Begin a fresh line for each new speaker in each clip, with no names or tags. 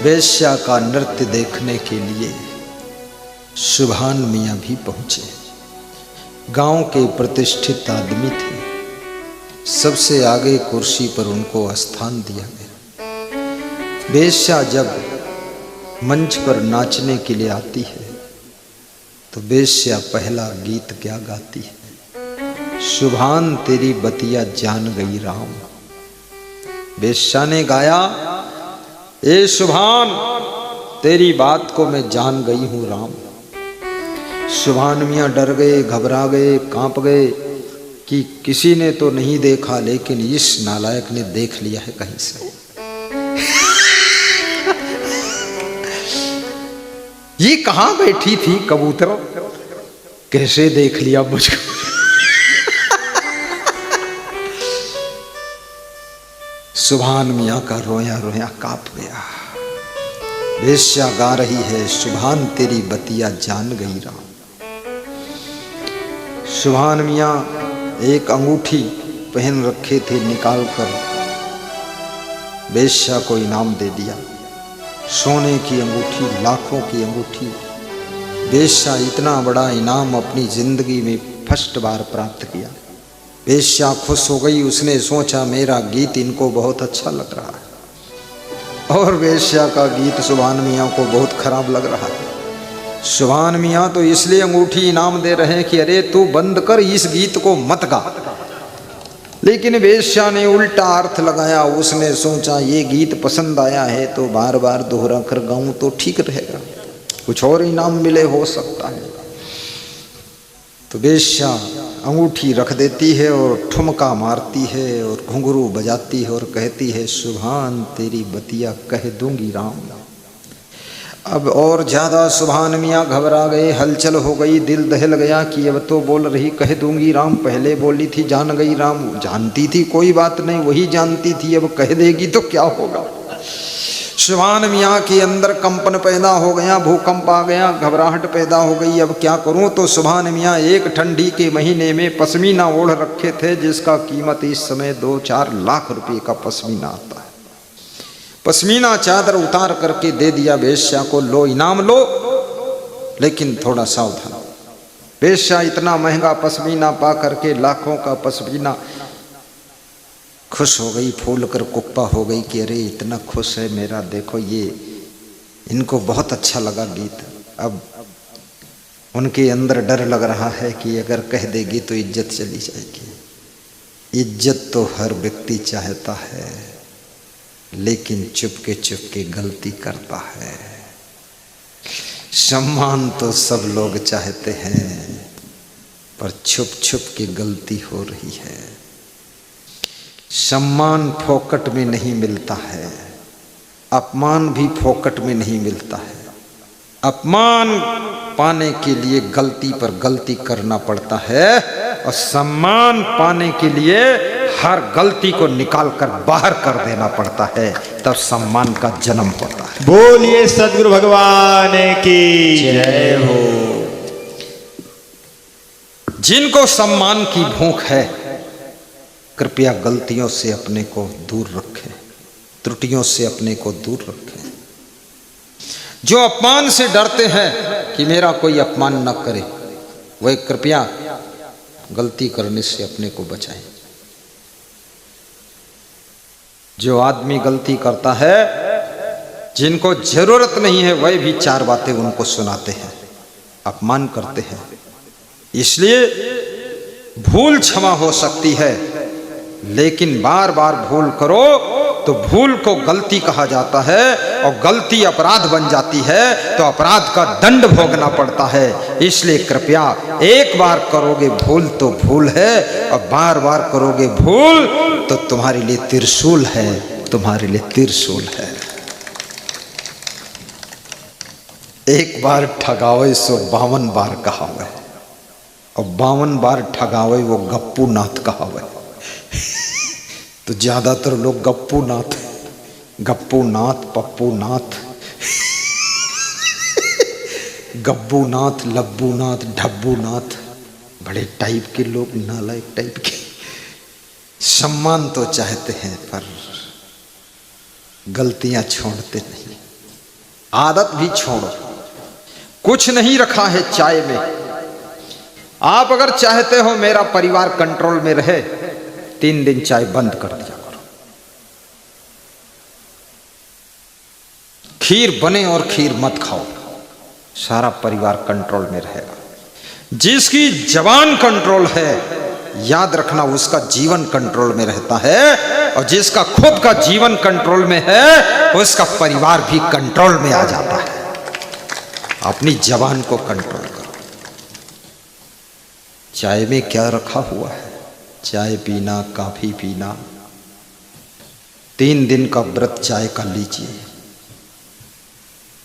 वेश्या का नृत्य देखने के लिए सुभान मियाँ भी पहुंचे। गांव के प्रतिष्ठित आदमी थे। सबसे आगे कुर्सी पर उनको स्थान दिया गया। वेश्या जब मंच पर नाचने के लिए आती है तो वेश्या पहला गीत क्या गाती है? सुभान तेरी बतिया जान गई राम। वेश्या ने गाया, ए सुभान तेरी बात को मैं जान गई हूं राम। सुभान मियाँ डर गए, घबरा गए, कांप गए कि किसी ने तो नहीं देखा, लेकिन इस नालायक ने देख लिया है कहीं से। ये कहां बैठी थी कबूतर, कैसे देख लिया मुझको। सुभान मियाँ का रोया रोया कांप गया। वेश्या गा रही है, सुभान तेरी बतिया जान गई राम। सुभान मियाँ एक अंगूठी पहन रखे थे, निकाल कर वेश्या को इनाम दे दिया। सोने की अंगूठी, लाखों की अंगूठी। वेश्या इतना बड़ा इनाम अपनी जिंदगी में फर्स्ट बार प्राप्त किया। वेश्या खुश हो गई। उसने सोचा मेरा गीत इनको बहुत अच्छा लग रहा है, और वेश्या का गीत सुभान मियाँ को बहुत खराब लग रहा है। सुभान मियाँ तो इसलिए अंगूठी इनाम दे रहे हैं कि अरे तू बंद कर, इस गीत को मत गा। लेकिन वेश्या ने उल्टा अर्थ लगाया। उसने सोचा ये गीत पसंद आया है तो बार बार दोहरा कर गाऊं तो ठीक रहेगा, कुछ और इनाम मिले हो सकता है। तो वेश्या अंगूठी रख देती है और ठुमका मारती है और घुंघरू बजाती है और कहती है, सुभान तेरी बतिया कह दूंगी राम। अब और ज्यादा सुभान मियाँ घबरा गए, हलचल हो गई, दिल दहल गया कि अब तो बोल रही कह दूंगी राम, पहले बोली थी जान गई राम। जानती थी कोई बात नहीं, वही जानती थी, अब कह देगी तो क्या होगा। सुभान मियाँ के अंदर कंपन पैदा हो गया, भूकंप आ गया, घबराहट पैदा हो गई। अब क्या करूं? तो सुभान मियाँ एक ठंडी के महीने में पश्मीना ओढ़ रखे थे, जिसका कीमत इस समय 2-4 लाख रुपए का पश्मीना आता है। पश्मीना चादर उतार करके दे दिया वेश्या को, लो इनाम लो, लेकिन थोड़ा सावधान। वेश्या इतना महंगा पश्मीना पा करके, लाखों का पश्मीना, खुश हो गई, फूल कर कुप्पा हो गई कि अरे इतना खुश है मेरा, देखो ये इनको बहुत अच्छा लगा गीत। अब उनके अंदर डर लग रहा है कि अगर कह देगी तो इज्जत चली जाएगी। इज्जत तो हर व्यक्ति चाहता है, लेकिन चुपके गलती करता है। सम्मान तो सब लोग चाहते हैं, पर छुप के गलती हो रही है। सम्मान फोकट में नहीं मिलता है, अपमान भी फोकट में नहीं मिलता है। अपमान पाने के लिए गलती पर गलती करना पड़ता है, और सम्मान पाने के लिए हर गलती को निकाल कर बाहर कर देना पड़ता है, तब सम्मान का जन्म होता है।
बोलिए सद्गुरु भगवान की जय हो।
जिनको सम्मान की भूख है, कृपया गलतियों से अपने को दूर रखें, त्रुटियों से अपने को दूर रखें। जो अपमान से डरते हैं कि मेरा कोई अपमान न करे, वह कृपया गलती करने से अपने को बचाएं। जो आदमी गलती करता है, जिनको जरूरत नहीं है, वह भी 4 बातें उनको सुनाते हैं, अपमान करते हैं। इसलिए भूल क्षमा हो सकती है, लेकिन बार बार भूल करो तो भूल को गलती कहा जाता है, और गलती अपराध बन जाती है तो अपराध का दंड भोगना पड़ता है। इसलिए कृपया एक बार करोगे भूल तो भूल है, और बार बार करोगे भूल तो तुम्हारे लिए त्रिशूल है, तुम्हारे लिए त्रिशूल है। एक बार ठगावे सो 52 बार कहावे, और 52 बार ठगावे वो गप्पू नाथ कहावे। तो ज्यादातर लोग गप्पू नाथ, पप्पू नाथ, गब्बू नाथ, लब्बू नाथ, ढब्बू नाथ, बड़े टाइप के लोग, नालायक टाइप के। सम्मान तो चाहते हैं, पर गलतियां छोड़ते नहीं। आदत भी छोड़ो। कुछ नहीं रखा है चाय में। आप अगर चाहते हो मेरा परिवार कंट्रोल में रहे, 3 दिन चाय बंद कर दिया करो। खीर बने और खीर मत खाओ, सारा परिवार कंट्रोल में रहेगा। जिसकी जबान कंट्रोल है, याद रखना उसका जीवन कंट्रोल में रहता है, और जिसका खुद का जीवन कंट्रोल में है उसका परिवार भी कंट्रोल में आ जाता है। अपनी जबान को कंट्रोल करो। चाय में क्या रखा हुआ है? चाय पीना, कॉफी पीना। 3 दिन का व्रत चाय का लीजिए।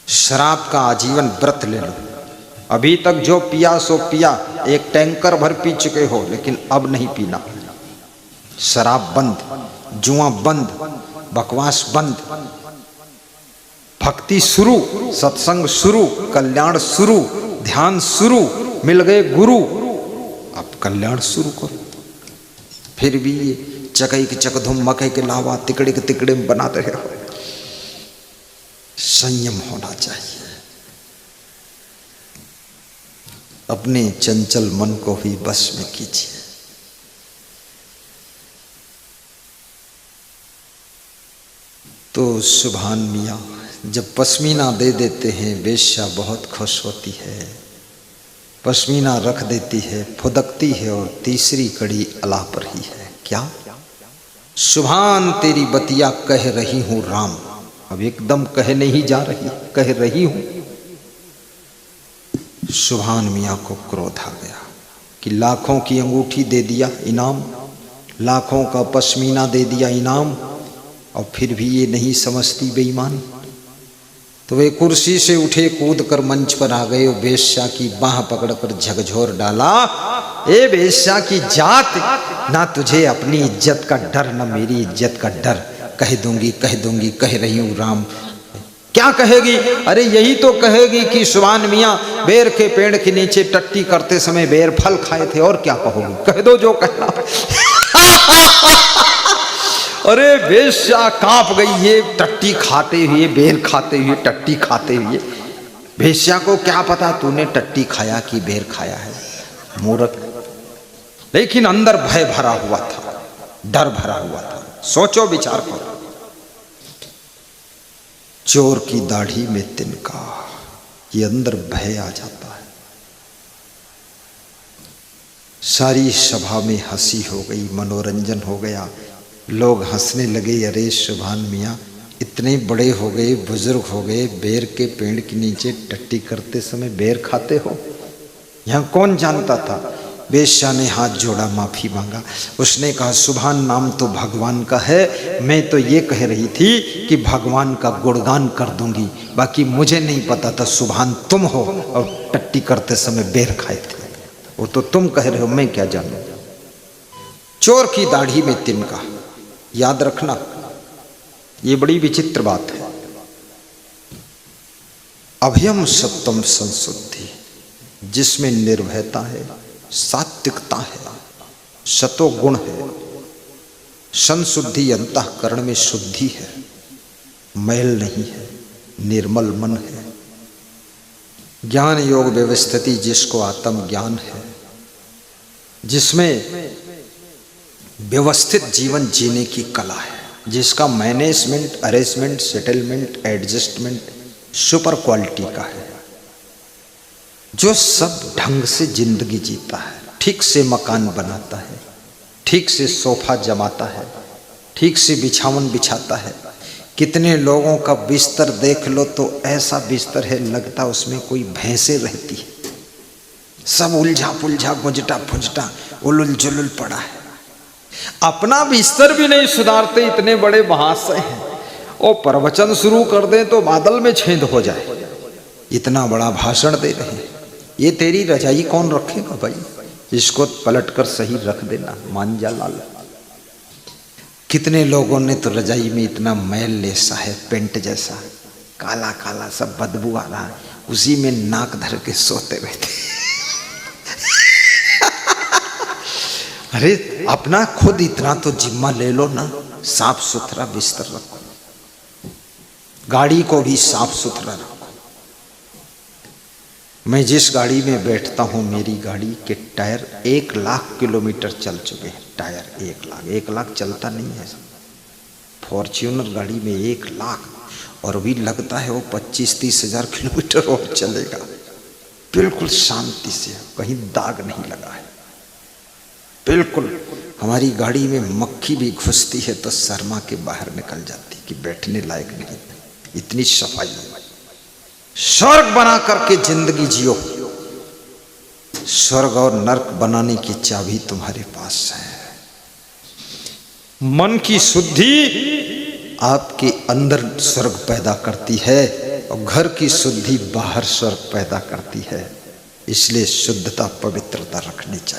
शराब का आजीवन व्रत ले लो। अभी तक जो पिया सो पिया, 1 टैंकर भर पी चुके हो, लेकिन अब नहीं पीना। शराब बंद, जुआ बंद, बकवास बंद, भक्ति शुरू, सत्संग शुरू, कल्याण शुरू, ध्यान शुरू, मिल गए गुरु, अब कल्याण शुरू करो। फिर भी ये चकई के चकधुम मकई के लावा तिकड़े के तिकड़े बनाते रहे हो। संयम होना चाहिए। अपने चंचल मन को भी बस में कीजिए। तो सुभान मियाँ जब पश्मीना दे देते हैं, वेश्या बहुत खुश होती है। पश्मीना रख देती है, फुदकती है, और तीसरी कड़ी अला पर ही है। क्या? सुभान तेरी बतिया कह रही हूं राम। अब एकदम कह नहीं जा रही, कह रही हूं। सुभान मियाँ को क्रोध आ गया कि लाखों की अंगूठी दे दिया इनाम, लाखों का पश्मीना दे दिया इनाम, और फिर भी ये नहीं समझती बेईमान। तो वे कुर्सी से उठे, कूद कर मंच पर आ गए और वेश्या की बाह पकड़कर झकझोर डाला। ए वेश्या की जात, ना तुझे अपनी इज्जत का डर, ना मेरी इज्जत का डर। कह दूंगी कह दूंगी कह रही हूँ राम। क्या कहेगी? अरे यही तो कहेगी कि सुभान मियाँ बेर के पेड़ के नीचे टट्टी करते समय बेर फल खाए थे, और क्या कहोगी? कह दो जो कहना। अरे वेश्या कांप गई, ये टट्टी खाते हुए, बेर खाते हुए, टट्टी खाते हुए। वेश्या को क्या पता तूने टट्टी खाया कि बेर खाया है, मूर्ख। लेकिन अंदर भय भरा हुआ था, डर भरा हुआ था। सोचो, विचार करो। चोर की दाढ़ी में तिनका, ये अंदर भय आ जाता है। सारी सभा में हंसी हो गई, मनोरंजन हो गया। लोग हंसने लगे। अरे सुभान मियाँ इतने बड़े हो गए, बुजुर्ग हो गए, बेर के पेड़ के नीचे टट्टी करते समय बेर खाते हो? यहाँ कौन जानता था? वेश्या ने हाथ जोड़ा, माफी मांगा। उसने कहा सुभान नाम तो भगवान का है, मैं तो ये कह रही थी कि भगवान का गुणगान कर दूंगी, बाकी मुझे नहीं पता था सुभान तुम हो और टट्टी करते समय बेर खाए थे। वो तो तुम कह रहे हो, मैं क्या जानूं। चोर की दाढ़ी में तिनका, याद रखना, ये बड़ी विचित्र बात है। अभयम सत्वम संशुद्धि, जिसमें निर्भयता है, सात्विकता है, सतोगुण है, संशुद्धि अंतःकरण में शुद्धि है, मैल नहीं है, निर्मल मन है। ज्ञान योग व्यवस्थिति, जिसको आत्म ज्ञान है, जिसमें व्यवस्थित जीवन जीने की कला है, जिसका management, arrangement, settlement, adjustment super quality का है, जो सब ढंग से जिंदगी जीता है, ठीक से मकान बनाता है, ठीक से सोफा जमाता है, ठीक से बिछावन बिछाता है। कितने लोगों का बिस्तर देख लो तो ऐसा बिस्तर है लगता उसमें कोई भैंसे रहती है, सब उलझा पुलझा, गुंजटा फुंजटा, उलुल जुलुल पड़ा है। अपना बिस्तर भी नहीं सुधारते, इतने बड़े महाशय हैं। और प्रवचन शुरू कर दें तो बादल में छेद हो जाए, इतना बड़ा भाषण दे रहे हैं। ये तेरी रजाई कौन रखेगा भाई? इसको पलटकर सही रख देना, मान जा लाल। कितने लोगों ने तो रजाई में इतना मैल लेसा है, पेंट जैसा काला काला, सब बदबू आ रहा है, उसी में नाक धर के सोते रहते। अरे अपना खुद इतना तो जिम्मा ले लो ना, साफ सुथरा बिस्तर रखो, गाड़ी को भी साफ सुथरा रखो। मैं जिस गाड़ी में बैठता हूँ मेरी गाड़ी के टायर 1 लाख किलोमीटर चल चुके हैं। टायर 1 लाख चलता नहीं है। फॉर्च्यूनर गाड़ी में 1 लाख, और भी लगता है वो 25-30 हजार किलोमीटर और चलेगा। बिल्कुल शांति से, कहीं दाग नहीं लगा है। बिल्कुल हमारी गाड़ी में मक्खी भी घुसती है तो शर्मा के बाहर निकल जाती कि बैठने लायक नहीं, इतनी सफाई है। स्वर्ग बना करके जिंदगी जियो। स्वर्ग और नरक बनाने की चाबी तुम्हारे पास है। मन की शुद्धि आपके अंदर स्वर्ग पैदा करती है और घर की शुद्धि बाहर स्वर्ग पैदा करती है। इसलिए शुद्धता, पवित्रता रखनी चाहिए।